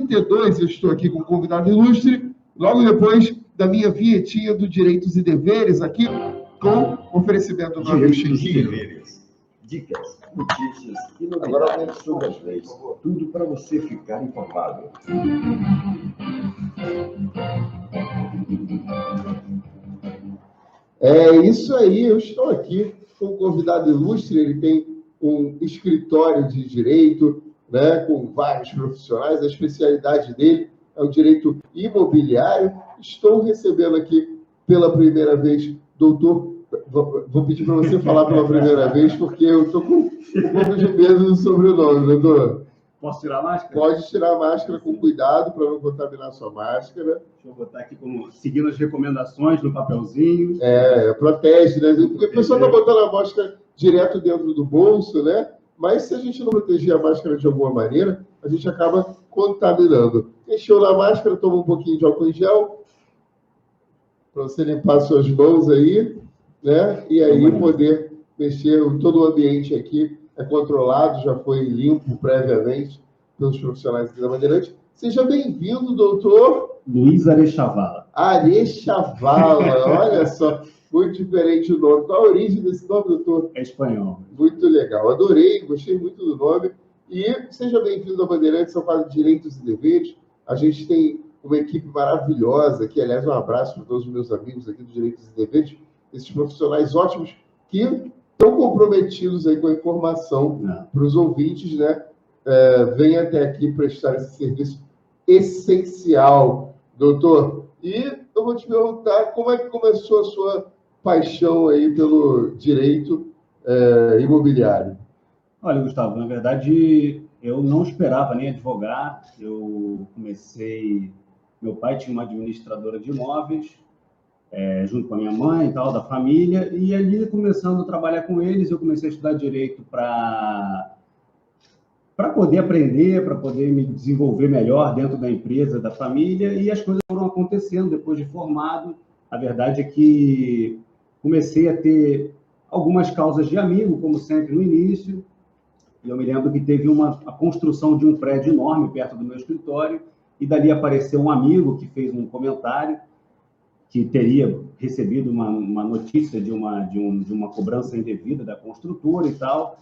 32, eu estou aqui com um convidado ilustre, logo depois da minha vinhetinha do Direitos e Deveres, aqui com oferecimento do amigo Chiquinho. Dicas, notícias e novidades sobre as leis. Tudo para você ficar informado. É isso aí, eu estou aqui com um convidado ilustre, ele tem um escritório de direito, né, com vários profissionais, a especialidade dele é o direito imobiliário. Estou recebendo aqui pela primeira vez, doutor, vou pedir para você falar pela primeira vez, porque eu estou com um pouco de medo do sobrenome, doutor. Posso tirar a máscara? Pode tirar a máscara com cuidado para não contaminar a sua máscara. Deixa eu botar aqui como seguindo as recomendações no papelzinho. Protege, né? Porque a pessoa está botando a máscara direto dentro do bolso, né? Mas se a gente não proteger a máscara de alguma maneira, a gente acaba contaminando. Encheu na máscara, toma um pouquinho de álcool em gel, para você limpar suas mãos aí, né? E aí poder mexer. Todo o ambiente aqui é controlado, já foi limpo previamente pelos profissionais aqui da Bandeirante. Seja bem-vindo, doutor Luiz Arechavala. Arechavala, olha só, muito diferente o nome. Qual a origem desse nome, doutor? É espanhol. Muito legal, adorei, gostei muito do nome. E seja bem-vindo à Bandeirantes, ao quadro Direitos e Deveres. A gente tem uma equipe maravilhosa aqui, aliás, um abraço para todos os meus amigos aqui do Direitos e Deveres, esses profissionais ótimos que estão comprometidos aí com a informação para os ouvintes, né? Vem até aqui prestar esse serviço essencial, doutor. E eu vou te perguntar como é que começou a sua paixão aí pelo direito imobiliário. Olha, Gustavo, na verdade, eu não esperava nem advogar. Eu comecei... Meu pai tinha uma administradora de imóveis, junto com a minha mãe e tal, da família, e ali, começando a trabalhar com eles, eu comecei a estudar direito para poder aprender, para poder me desenvolver melhor dentro da empresa, da família, e as coisas foram acontecendo depois de formado. A verdade é que comecei a ter algumas causas de amigo, como sempre no início. Eu me lembro que teve a construção de um prédio enorme perto do meu escritório, e dali apareceu um amigo que fez um comentário que teria recebido uma notícia de uma cobrança indevida da construtora e tal.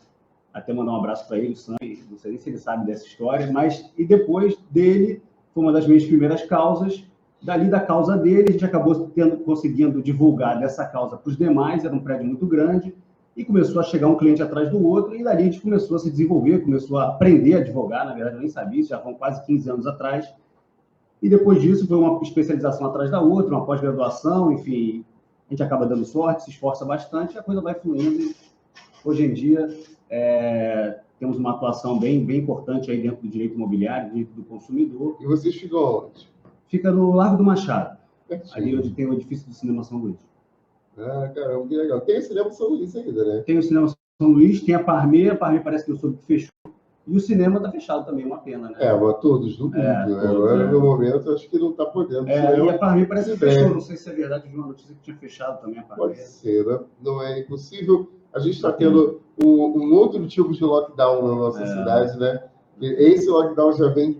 Até mandar um abraço para ele, o Sam, não sei nem se ele sabe dessa história, mas e depois dele, foi uma das minhas primeiras causas. Dali da causa dele, a gente acabou conseguindo divulgar dessa causa para os demais, era um prédio muito grande, e começou a chegar um cliente atrás do outro, e dali a gente começou a se desenvolver, começou a aprender a advogar. Na verdade, eu nem sabia, isso já vão quase 15 anos atrás. E depois disso, foi uma especialização atrás da outra, uma pós-graduação, enfim, a gente acaba dando sorte, se esforça bastante, e a coisa vai fluindo. Hoje em dia, temos uma atuação bem importante aí dentro do direito imobiliário, direito do consumidor. E vocês ficam onde? Fica no Largo do Machado, Pertinho. Ali onde tem o edifício do Cinema São Luís. Ah, caramba, que legal. Tem o Cinema São Luís ainda, né? Tem o Cinema São Luís, tem a Parme parece que eu soube que fechou. E o cinema está fechado também, uma pena, né? Mas todos do mundo, né? Agora, no momento, acho que não está podendo. E a Parme parece que fechou, não sei se é verdade, eu vi uma notícia que tinha fechado também a Parme. Pode ser, né? Não é impossível. A gente está tendo um outro tipo de lockdown na nossa cidade, né? Esse lockdown já vem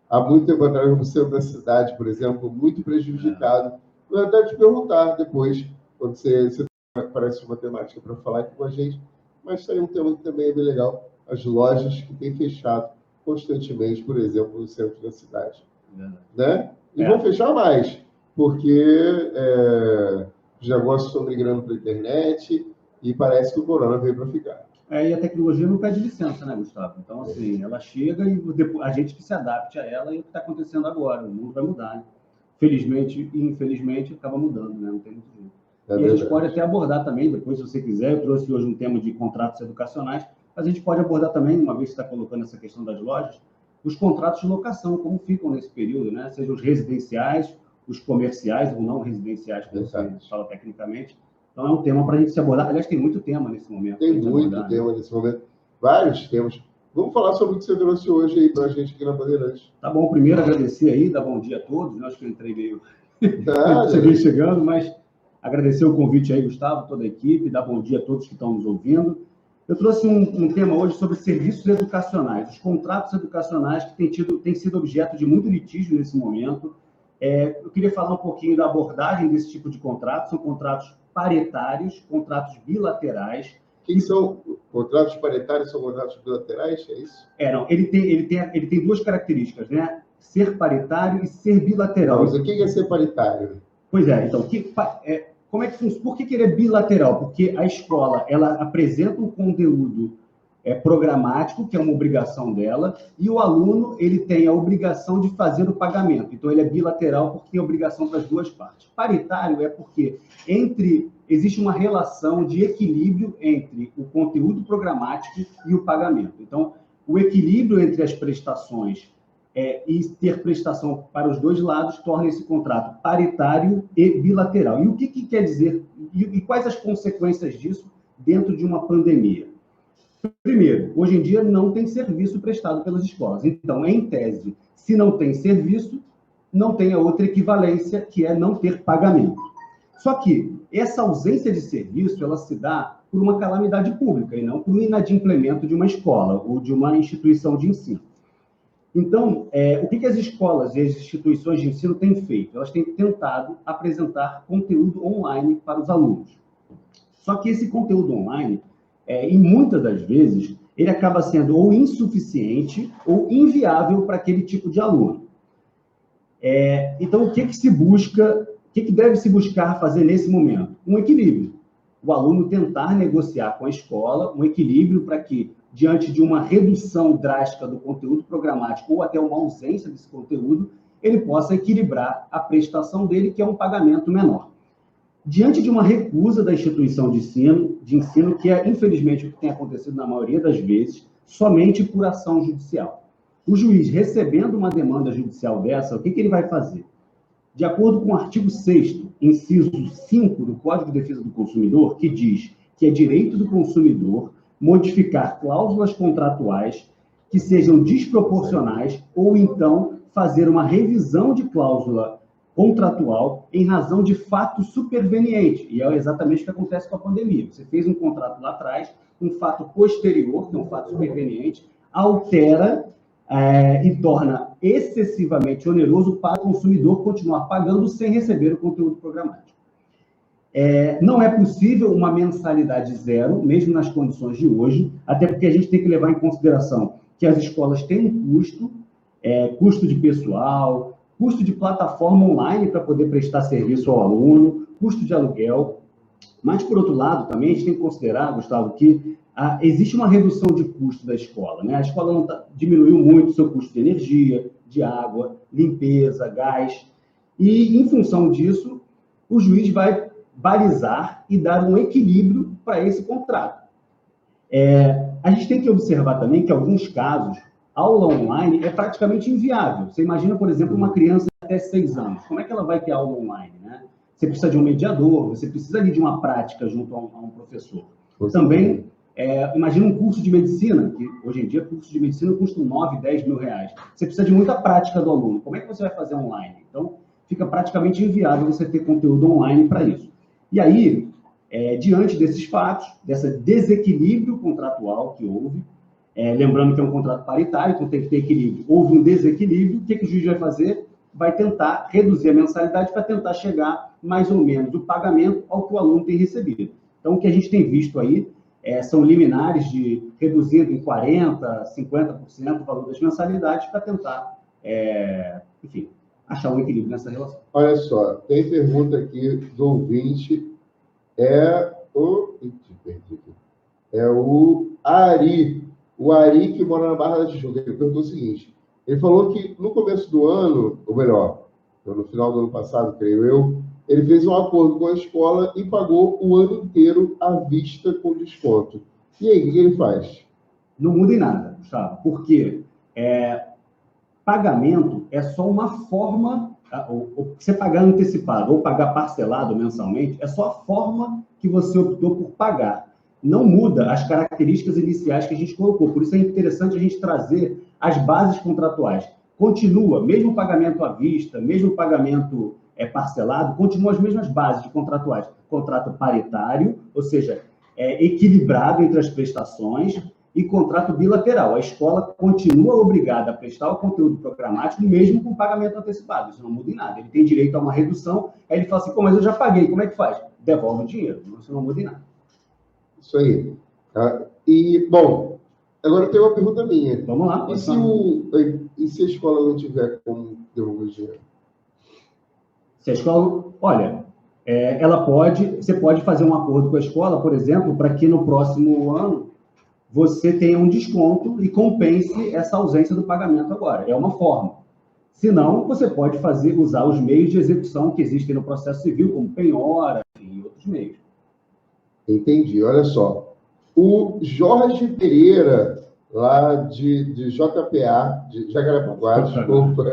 há muito tempo atrás no centro da cidade, por exemplo, muito prejudicado. Eu até te perguntar depois, quando você parece uma temática para falar aqui com a gente, mas tem um tema que também é bem legal, as lojas que têm fechado constantemente, por exemplo, no centro da cidade. Né? E vão fechar mais, porque os negócios estão migrando para a internet e parece que o corona veio para ficar. E a tecnologia não pede licença, né, Gustavo? Então, assim, ela chega e a gente que se adapte a ela, e o que está acontecendo agora, o mundo vai mudar, né? Felizmente e infelizmente acaba mudando, né? Não tem muito jeito. E a gente pode até abordar também, depois, se você quiser, eu trouxe hoje um tema de contratos educacionais, mas a gente pode abordar também, uma vez que está colocando essa questão das lojas, os contratos de locação, como ficam nesse período, né? Sejam os residenciais, os comerciais ou não residenciais, como você fala tecnicamente. Então, é um tema para a gente se abordar. Aliás, tem muito tema nesse momento. Tem muito tema nesse momento. Vários temas. Vamos falar sobre o que você trouxe hoje aí para a gente aqui na Bandeirantes. Tá bom, primeiro agradecer aí, dar bom dia a todos. Acho que eu entrei meio... Cheguei chegando, mas agradecer o convite aí, Gustavo, toda a equipe, dar bom dia a todos que estão nos ouvindo. Eu trouxe um tema hoje sobre serviços educacionais, os contratos educacionais que têm sido objeto de muito litígio nesse momento. Eu queria falar um pouquinho da abordagem desse tipo de contrato. São contratos paritários, contratos bilaterais. Que são contratos paritários, são contratos bilaterais, é isso? Não, ele tem duas características, né? Ser paritário e ser bilateral. Não, mas o que é ser paritário? Pois é, então, como é que funciona? Por que ele é bilateral? Porque a escola ela apresenta um conteúdo programático, que é uma obrigação dela, e o aluno ele tem a obrigação de fazer o pagamento. Então, ele é bilateral porque tem obrigação para as duas partes. Paritário é porque existe uma relação de equilíbrio entre o conteúdo programático e o pagamento. Então, o equilíbrio entre as prestações e ter prestação para os dois lados torna esse contrato paritário e bilateral. E o que quer dizer, e quais as consequências disso dentro de uma pandemia? Primeiro, hoje em dia não tem serviço prestado pelas escolas. Então, em tese, se não tem serviço, não tem a outra equivalência, que é não ter pagamento. Só que essa ausência de serviço, ela se dá por uma calamidade pública e não por um inadimplemento de uma escola ou de uma instituição de ensino. Então, o que as escolas e as instituições de ensino têm feito? Elas têm tentado apresentar conteúdo online para os alunos. Só que esse conteúdo online, e muitas das vezes, ele acaba sendo ou insuficiente ou inviável para aquele tipo de aluno. Então, o que se busca, o que deve se buscar fazer nesse momento? Um equilíbrio. O aluno tentar negociar com a escola um equilíbrio para que, diante de uma redução drástica do conteúdo programático ou até uma ausência desse conteúdo, ele possa equilibrar a prestação dele, que é um pagamento menor. Diante de uma recusa da instituição de ensino, que é, infelizmente, o que tem acontecido na maioria das vezes, somente por ação judicial. O juiz, recebendo uma demanda judicial dessa, o que ele vai fazer? De acordo com o artigo 6º, inciso 5 do Código de Defesa do Consumidor, que diz que é direito do consumidor modificar cláusulas contratuais que sejam desproporcionais ou então fazer uma revisão de cláusula contratual em razão de fato superveniente. E é exatamente o que acontece com a pandemia. Você fez um contrato lá atrás, um fato posterior, que é um fato superveniente, altera e torna excessivamente oneroso para o consumidor continuar pagando sem receber o conteúdo programático. Não é possível uma mensalidade zero, mesmo nas condições de hoje, até porque a gente tem que levar em consideração que as escolas têm um custo de pessoal, custo de plataforma online para poder prestar serviço ao aluno, custo de aluguel. Mas, por outro lado, também a gente tem que considerar, Gustavo, que existe uma redução de custo da escola, né? A escola não diminuiu muito o seu custo de energia, de água, limpeza, gás. E, em função disso, o juiz vai balizar e dar um equilíbrio para esse contrato. A gente tem que observar também que, em alguns casos, aula online é praticamente inviável. Você imagina, por exemplo, uma criança de até 6 anos. Como é que ela vai ter aula online, né? Você precisa de um mediador, você precisa ali de uma prática junto a um professor. Também, imagina um curso de medicina, que hoje em dia cursos de medicina custam 9, 10 mil reais. Você precisa de muita prática do aluno. Como é que você vai fazer online? Então, fica praticamente inviável você ter conteúdo online para isso. E aí, diante desses fatos, desse desequilíbrio contratual que houve, lembrando que é um contrato paritário, então tem que ter equilíbrio. Houve um desequilíbrio, o que o juiz vai fazer? Vai tentar reduzir a mensalidade para tentar chegar mais ou menos o pagamento ao que o aluno tem recebido. Então, o que a gente tem visto aí são liminares de reduzido em 40%, 50% o valor das mensalidades para tentar, enfim, achar um equilíbrio nessa relação. Olha só, tem pergunta aqui do ouvinte, o Ari. O Ari, que mora na Barra da Tijuca, ele perguntou o seguinte: ele falou que no começo do ano, ou melhor, no final do ano passado, creio eu, ele fez um acordo com a escola e pagou o ano inteiro à vista com desconto. E aí, o que ele faz? Não muda em nada, Gustavo, porque pagamento é só uma forma, você pagar antecipado ou pagar parcelado mensalmente, é só a forma que você optou por pagar. Não muda as características iniciais que a gente colocou. Por isso é interessante a gente trazer as bases contratuais. Continua, mesmo pagamento à vista, mesmo pagamento parcelado, continuam as mesmas bases de contratuais. Contrato paritário, ou seja, equilibrado entre as prestações e contrato bilateral. A escola continua obrigada a prestar o conteúdo programático, mesmo com pagamento antecipado. Isso não muda em nada. Ele tem direito a uma redução, aí ele fala assim, pô, mas eu já paguei, como é que faz? Devolve o dinheiro. Isso não muda em nada. Isso aí. E, bom, agora tem uma pergunta minha. Vamos lá. E se a escola não tiver como devolver o dinheiro? Se a escola... Olha, você pode fazer um acordo com a escola, por exemplo, para que no próximo ano você tenha um desconto e compense essa ausência do pagamento agora. É uma forma. Se não, você pode usar os meios de execução que existem no processo civil, como penhora e outros meios. Entendi. Olha só. O Jorge Pereira, lá de JPA, de Jacarepaguá, desculpa,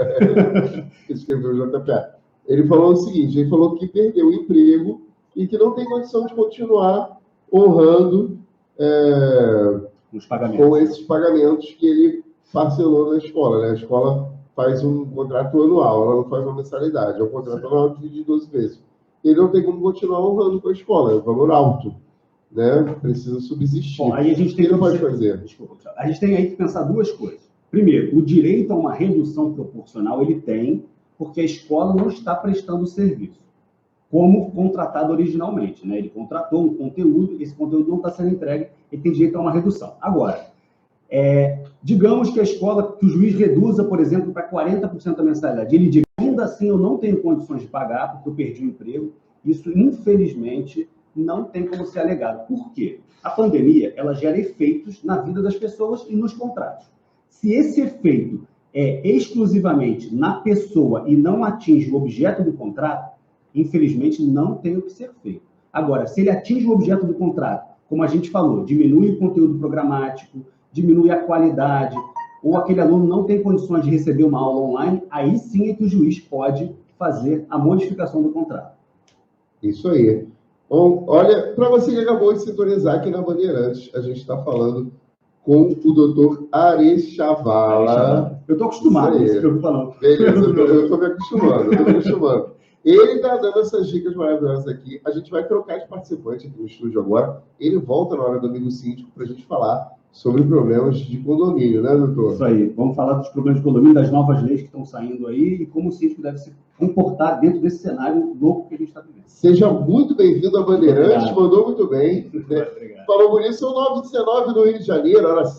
escreveu JPA. Ele falou o seguinte, ele falou que perdeu o emprego e que não tem condição de continuar honrando com esses pagamentos que ele parcelou na escola. Né? A escola faz um contrato anual, ela não faz uma mensalidade, é um contrato anual de 12 vezes. Ele não tem como continuar honrando com a escola, é um valor alto, né? Precisa subsistir. Bom, aí a gente tem que pode fazer? Desculpa, a gente tem aí que pensar duas coisas. Primeiro, o direito a uma redução proporcional ele tem, porque a escola não está prestando o serviço, como contratado originalmente, né? Ele contratou um conteúdo, esse conteúdo não está sendo entregue, ele tem direito a uma redução. Agora, digamos que a escola, que o juiz reduza, por exemplo, para 40% da mensalidade, ele diz, ainda assim eu não tenho condições de pagar, porque eu perdi o emprego, isso, infelizmente, não tem como ser alegado. Por quê? A pandemia, ela gera efeitos na vida das pessoas e nos contratos. Se esse efeito é exclusivamente na pessoa e não atinge o objeto do contrato, infelizmente, não tem o que ser feito. Agora, se ele atinge o objeto do contrato, como a gente falou, diminui o conteúdo programático, diminui a qualidade, ou aquele aluno não tem condições de receber uma aula online, aí sim é que o juiz pode fazer a modificação do contrato. Isso aí. Bom, olha, para você que acabou de sintonizar aqui na Bandeirantes, a gente está falando com o doutor Ares Chavala. Eu estou acostumado, isso que eu estou falando. Beleza, eu estou me acostumando, Ele está dando essas dicas maravilhosas aqui. A gente vai trocar de participante aqui no estúdio agora. Ele volta na hora do Amigo Síndico para a gente falar sobre problemas de condomínio, né, doutor? Isso aí. Vamos falar dos problemas de condomínio, das novas leis que estão saindo aí e como o síndico deve se comportar dentro desse cenário louco que a gente está vivendo. Seja muito bem-vindo à Bandeirantes, mandou muito bem. Né? Falou bonito, são 9h19 no Rio de Janeiro, hora